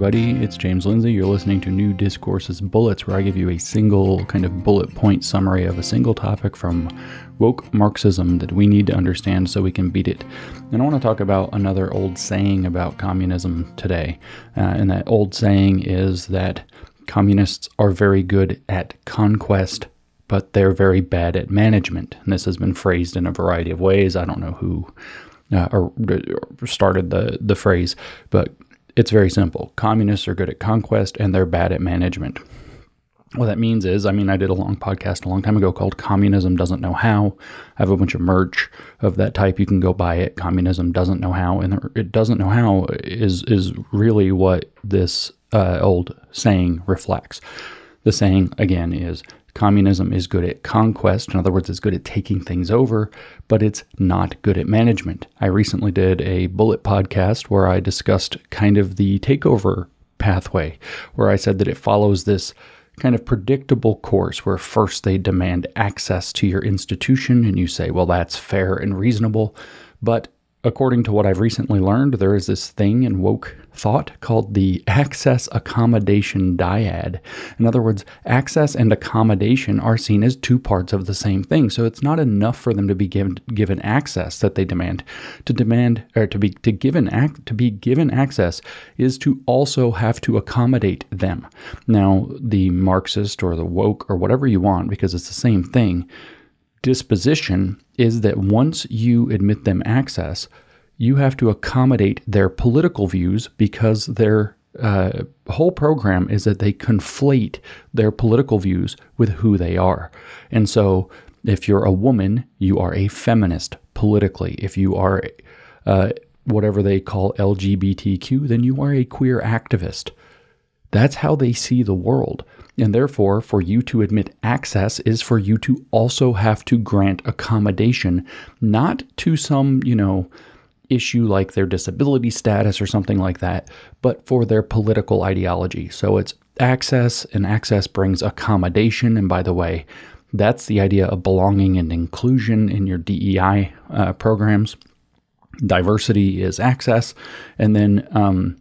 everybody. It's James Lindsay. You're listening to New Discourses Bullets, where I give you a single kind of bullet point summary of a single topic from woke Marxism that we need to understand so we can beat it. And I want to talk about another old saying about communism today. And that old saying is that communists are very good at conquest, but they're very bad at management. And this has been phrased in a variety of ways. I don't know who or started the phrase, but it's very simple. Communists are good at conquest and they're bad at management. What that means is, I did a long podcast a long time ago called Communism Doesn't Know How. I have a bunch of merch of that type. You can go buy it. Communism Doesn't Know How. And it doesn't know how is really what this old saying reflects. The saying, again, is communism is good at conquest. In other words, it's good at taking things over, but it's not good at management. I recently did a bullet podcast where I discussed kind of the takeover pathway, where I said that it follows this kind of predictable course where first they demand access to your institution and you say, well, that's fair and reasonable. But according to what I've recently learned, there is this thing in woke thought called the access accommodation dyad. In other words, access and accommodation are seen as two parts of the same thing. So it's not enough for them to be given access that they demand. To be given access is to also have to accommodate them. Now, the Marxist or the woke or whatever you want, because it's the same thing, disposition is that once you admit them access, you have to accommodate their political views because their whole program is that they conflate their political views with who they are. And so if you're a woman, you are a feminist politically. If you are whatever they call LGBTQ, then you are a queer activist. That's how they see the world. And therefore, for you to admit access is for you to also have to grant accommodation, not to some, issue like their disability status or something like that, but for their political ideology. So it's access, and access brings accommodation. And by the way, that's the idea of belonging and inclusion in your DEI programs. Diversity is access, and then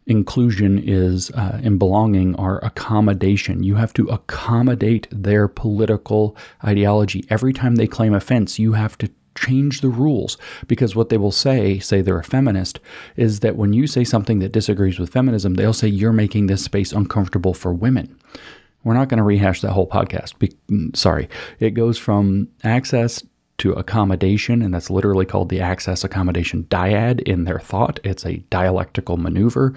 inclusion is and belonging are accommodation. You have to accommodate their political ideology. Every time they claim offense, you have to change the rules, because what they will say they're a feminist, is that when you say something that disagrees with feminism, they'll say you're making this space uncomfortable for women. We're not going to rehash that whole podcast. Sorry. It goes from access to accommodation, and that's literally called the access accommodation dyad in their thought. It's a dialectical maneuver.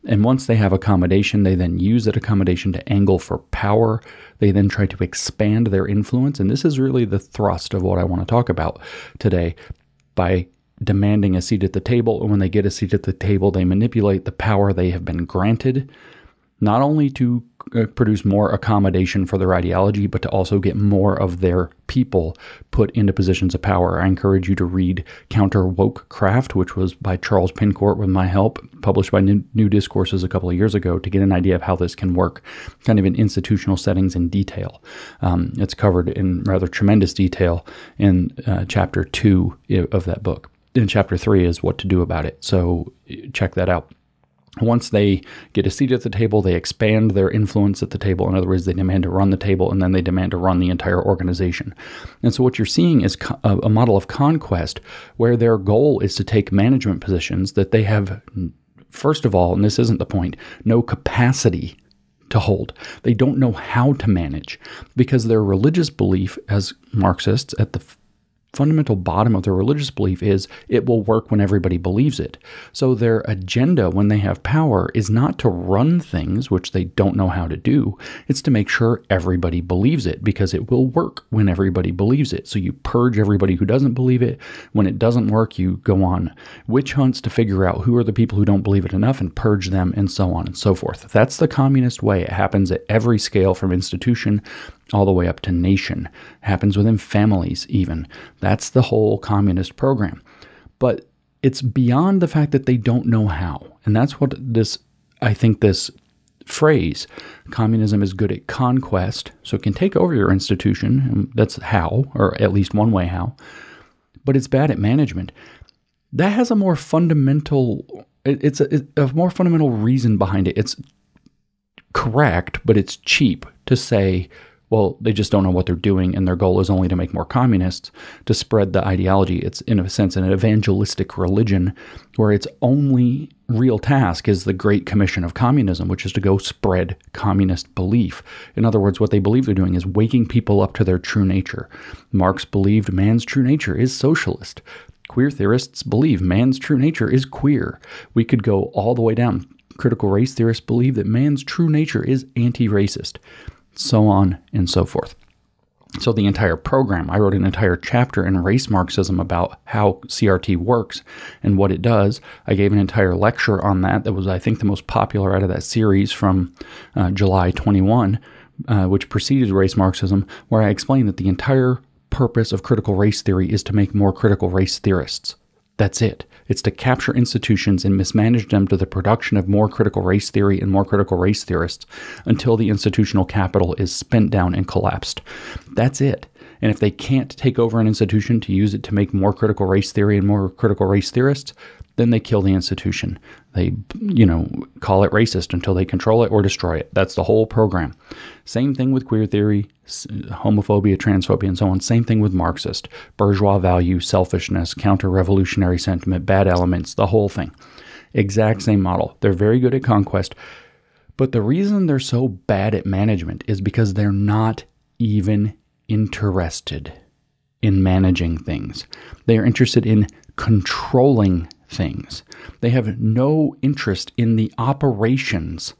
And once they have accommodation, they then use that accommodation to angle for power. They then try to expand their influence. And this is really the thrust of what I want to talk about today. By demanding a seat at the table, and when they get a seat at the table, they manipulate the power they have been granted, not only to produce more accommodation for their ideology, but to also get more of their people put into positions of power. I encourage you to read Counter Woke Craft, which was by Charles Pincourt with my help, published by New Discourses a couple of years ago, to get an idea of how this can work kind of in institutional settings in detail. It's covered in rather tremendous detail in chapter 2 of that book. In chapter 3 is what to do about it. So check that out. Once they get a seat at the table, they expand their influence at the table. In other words, they demand to run the table, and then they demand to run the entire organization. And so what you're seeing is a model of conquest where their goal is to take management positions that they have, first of all, and this isn't the point, no capacity to hold. They don't know how to manage, because their religious belief as Marxists at the fundamental bottom of their religious belief is it will work when everybody believes it. So their agenda when they have power is not to run things, which they don't know how to do. It's to make sure everybody believes it, because it will work when everybody believes it. So you purge everybody who doesn't believe it. When it doesn't work, you go on witch hunts to figure out who are the people who don't believe it enough and purge them, and so on and so forth. That's the communist way. It happens at every scale, from institution all the way up to nation. It happens within families even. That's the whole communist program. But it's beyond the fact that they don't know how. And that's what this phrase, communism is good at conquest, so it can take over your institution, and that's how, or at least one way how, but it's bad at management. That has a more fundamental it's a more fundamental reason behind it. It's correct, but it's cheap to say, well, they just don't know what they're doing, and their goal is only to make more communists, to spread the ideology. It's, in a sense, an evangelistic religion where its only real task is the Great Commission of Communism, which is to go spread communist belief. In other words, what they believe they're doing is waking people up to their true nature. Marx believed man's true nature is socialist. Queer theorists believe man's true nature is queer. We could go all the way down. Critical race theorists believe that man's true nature is anti-racist. So on and so forth. So the entire program, I wrote an entire chapter in race Marxism about how CRT works and what it does. I gave an entire lecture on that. That was, I think, the most popular out of that series from July 21, which preceded race Marxism, where I explained that the entire purpose of critical race theory is to make more critical race theorists. That's it. It's to capture institutions and mismanage them to the production of more critical race theory and more critical race theorists until the institutional capital is spent down and collapsed. That's it. And if they can't take over an institution to use it to make more critical race theory and more critical race theorists, then they kill the institution. They, call it racist until they control it or destroy it. That's the whole program. Same thing with queer theory, homophobia, transphobia, and so on. Same thing with Marxist. Bourgeois value, selfishness, counter-revolutionary sentiment, bad elements, the whole thing. Exact same model. They're very good at conquest. But the reason they're so bad at management is because they're not even interested in managing things. They are interested in controlling things. They have no interest in the operations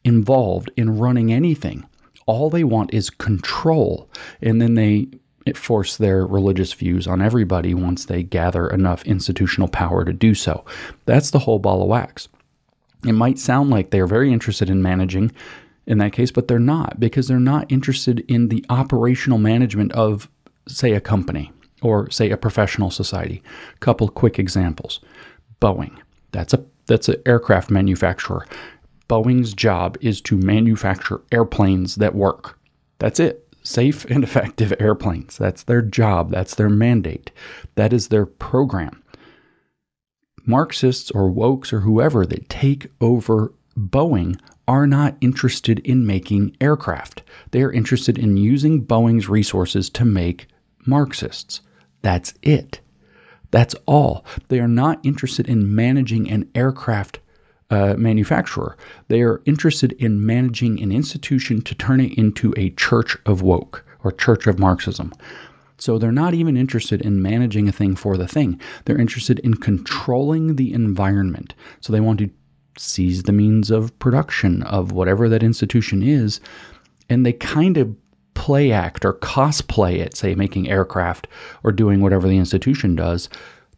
involved in running anything. All they want is control, and then they force their religious views on everybody once they gather enough institutional power to do so. That's the whole ball of wax. It might sound like they're very interested in managing in that case, but they're not, because they're not interested in the operational management of, say, a company or, say, a professional society. A couple quick examples. Boeing. That's an aircraft manufacturer. Boeing's job is to manufacture airplanes that work. That's it. Safe and effective airplanes. That's their job. That's their mandate. That is their program. Marxists or wokes or whoever that take over Boeing are not interested in making aircraft. They are interested in using Boeing's resources to make Marxists. That's it. That's all. They are not interested in managing an aircraft manufacturer. They are interested in managing an institution to turn it into a church of woke or church of Marxism. So they're not even interested in managing a thing for the thing. They're interested in controlling the environment. So they want to seize the means of production of whatever that institution is, and they kind of play act or cosplay it, say making aircraft or doing whatever the institution does,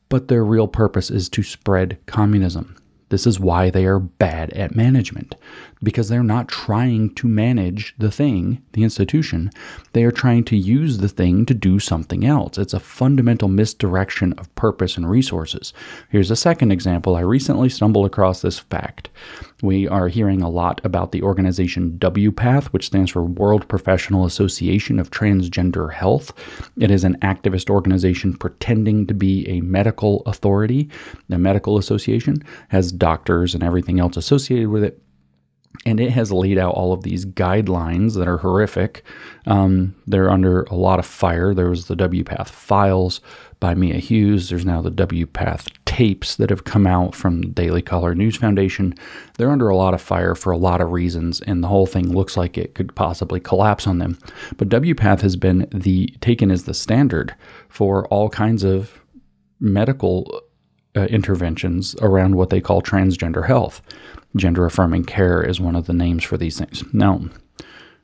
but their real purpose is to spread communism. This is why they are bad at management, because they're not trying to manage the thing, the institution. They are trying to use the thing to do something else. It's a fundamental misdirection of purpose and resources. Here's a second example. I recently stumbled across this fact. We are hearing a lot about the organization WPATH, which stands for World Professional Association of Transgender Health. It is an activist organization pretending to be a medical authority. The medical association has doctors and everything else associated with it. And it has laid out all of these guidelines that are horrific. They're under a lot of fire. There was the WPATH files by Mia Hughes. There's now the WPATH tapes that have come out from the Daily Caller News Foundation. They're under a lot of fire for a lot of reasons, and the whole thing looks like it could possibly collapse on them. But WPATH has been taken as the standard for all kinds of medical interventions around what they call transgender health. Gender-affirming care is one of the names for these things. Now,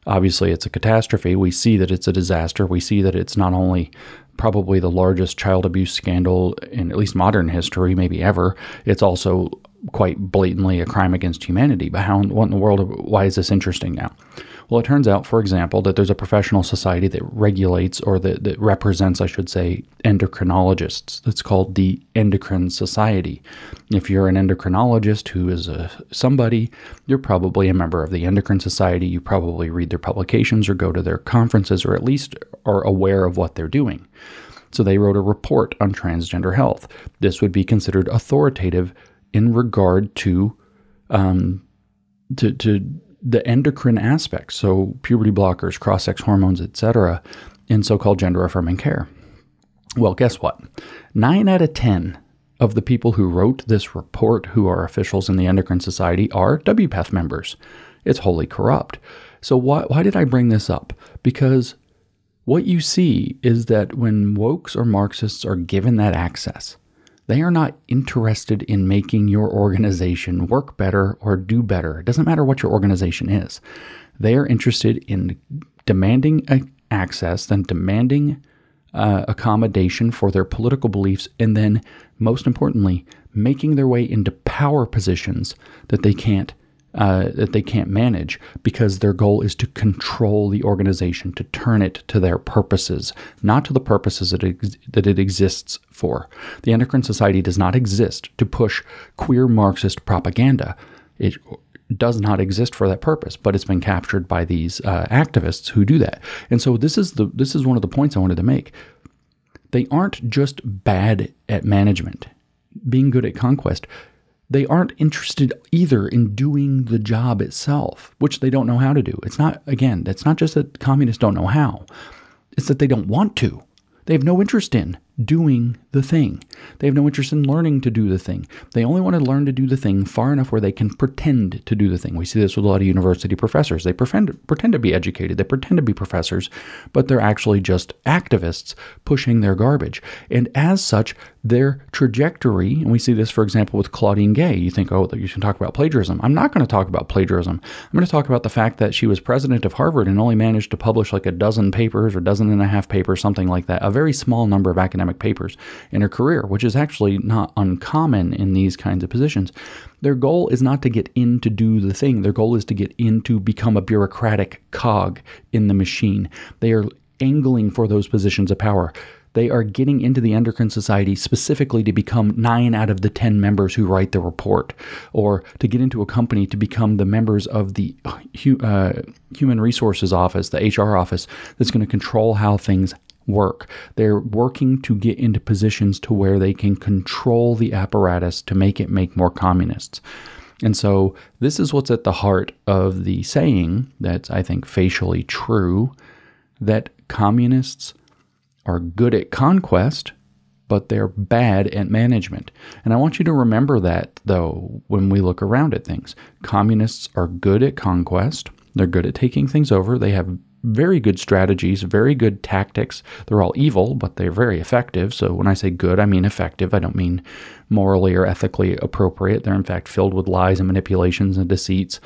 obviously, it's a catastrophe. We see that it's a disaster. We see that it's not only probably the largest child abuse scandal in at least modern history, maybe ever, it's also quite blatantly a crime against humanity. But what in the world, why is this interesting now? Well, it turns out, for example, that there's a professional society that regulates, or that represents, I should say, endocrinologists. That's called the Endocrine Society. If you're an endocrinologist who is somebody, you're probably a member of the Endocrine Society. You probably read their publications or go to their conferences, or at least are aware of what they're doing. So they wrote a report on transgender health. This would be considered authoritative in regard to the endocrine aspects, so puberty blockers, cross-sex hormones, etc., in so-called gender-affirming care. Well, guess what? 9 out of 10 of the people who wrote this report, who are officials in the Endocrine Society, are WPATH members. It's wholly corrupt. So why did I bring this up? Because what you see is that when wokes or Marxists are given that access, they are not interested in making your organization work better or do better. It doesn't matter what your organization is. They are interested in demanding access, then demanding accommodation for their political beliefs, and then, most importantly, making their way into power positions that they can't manage, because their goal is to control the organization, to turn it to their purposes, not to the purposes that it exists for. The Endocrine Society does not exist to push queer Marxist propaganda. It does not exist for that purpose, but it's been captured by these activists who do that. And so this is one of the points I wanted to make. They aren't just bad at management, being good at conquest. They aren't interested either in doing the job itself, which they don't know how to do. It's not just that communists don't know how. It's that they don't want to. They have no interest in doing the thing. They have no interest in learning to do the thing. They only want to learn to do the thing far enough where they can pretend to do the thing. We see this with a lot of university professors. They pretend to be educated. They pretend to be professors, but they're actually just activists pushing their garbage. And as such, their trajectory, and we see this, for example, with Claudine Gay. You think, oh, you should talk about plagiarism. I'm not going to talk about plagiarism. I'm going to talk about the fact that she was president of Harvard and only managed to publish like a dozen papers or dozen and a half papers, something like that, a very small number of academic papers in her career, which is actually not uncommon in these kinds of positions. Their goal is not to get in to do the thing. Their goal is to get in to become a bureaucratic cog in the machine. They are angling for those positions of power. They are getting into the Endocrine Society specifically to become 9 out of the 10 members who write the report, or to get into a company to become the members of the Human Resources Office, the HR office, that's going to control how things work. They're working to get into positions to where they can control the apparatus to make it make more communists. And so this is what's at the heart of the saying that's, I think, facially true, that communists are good at conquest, but they're bad at management. And I want you to remember that, though, when we look around at things. Communists are good at conquest. They're good at taking things over. They have very good strategies, very good tactics. They're all evil, but they're very effective. So when I say good, I mean effective. I don't mean morally or ethically appropriate. They're in fact filled with lies and manipulations and deceits.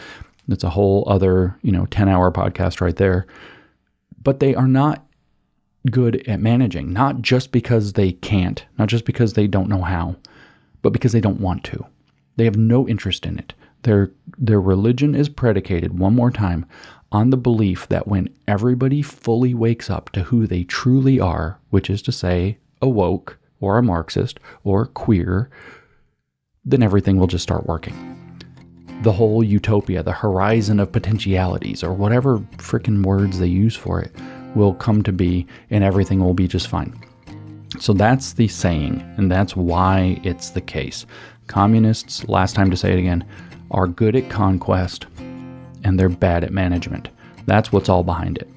That's a whole other, 10-hour podcast right there. But they are not good at managing, not just because they can't, not just because they don't know how, but because they don't want to. They have no interest in it. Their religion is predicated, one more time, on the belief that when everybody fully wakes up to who they truly are, which is to say a woke or a Marxist or queer, then everything will just start working. The whole utopia, the horizon of potentialities, or whatever freaking words they use for it, will come to be, and everything will be just fine. So that's the saying, and that's why it's the case. Communists, last time to say it again, are good at conquest, and they're bad at management. That's what's all behind it.